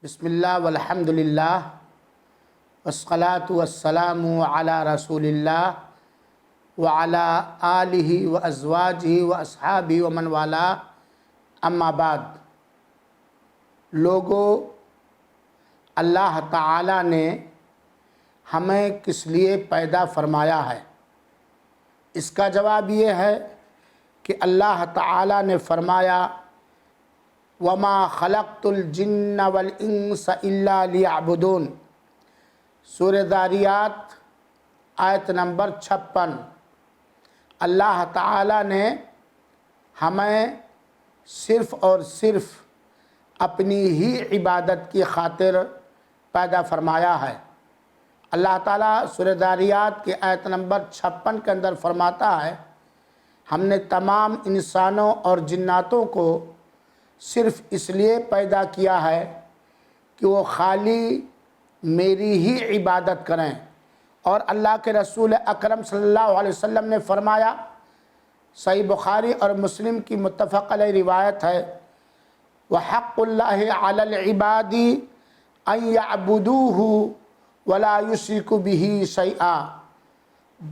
بسم اللہ والحمد للہ والصلاة والسلام علی رسول اللہ وعلی آلہ وازواجہ واصحابہ ومن والا، اما بعد۔ لوگو، اللہ تعالیٰ نے ہمیں کس لیے پیدا فرمایا ہے؟ اس کا جواب یہ ہے کہ اللہ تعالیٰ نے فرمایا وَمَا خَلَقْتُ الْجِنَّ وَالْإِنسَ إِلَّا لِيَعْبُدُونَ، سورہ ذاریات آیت نمبر 56۔ اللہ تعالیٰ نے ہمیں صرف اور صرف اپنی ہی عبادت کی خاطر پیدا فرمایا ہے۔ اللہ تعالیٰ سورہ ذاریات کی آیت نمبر 56 کے اندر فرماتا ہے، ہم نے تمام انسانوں اور جناتوں کو صرف اس لیے پیدا کیا ہے کہ وہ خالی میری ہی عبادت کریں۔ اور اللہ کے رسول اکرم صلی اللہ علیہ وسلم نے فرمایا، صحیح بخاری اور مسلم کی متفق علیہ روایت ہے، وَحَقُّ اللَّهِ عَلَى الْعِبَادِ أَن يَعْبُدُوهُ وَلَا يُشْرِكُوا بِهِ شَيْئًا،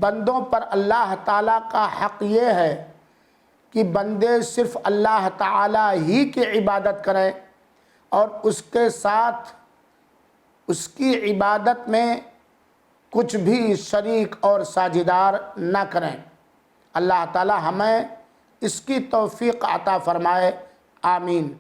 بندوں پر اللہ تعالیٰ کا حق یہ ہے کہ بندے صرف اللہ تعالیٰ ہی کی عبادت کریں اور اس کے ساتھ اس کی عبادت میں کچھ بھی شریک اور ساجھیدار نہ کریں۔ اللہ تعالیٰ ہمیں اس کی توفیق عطا فرمائے، آمین۔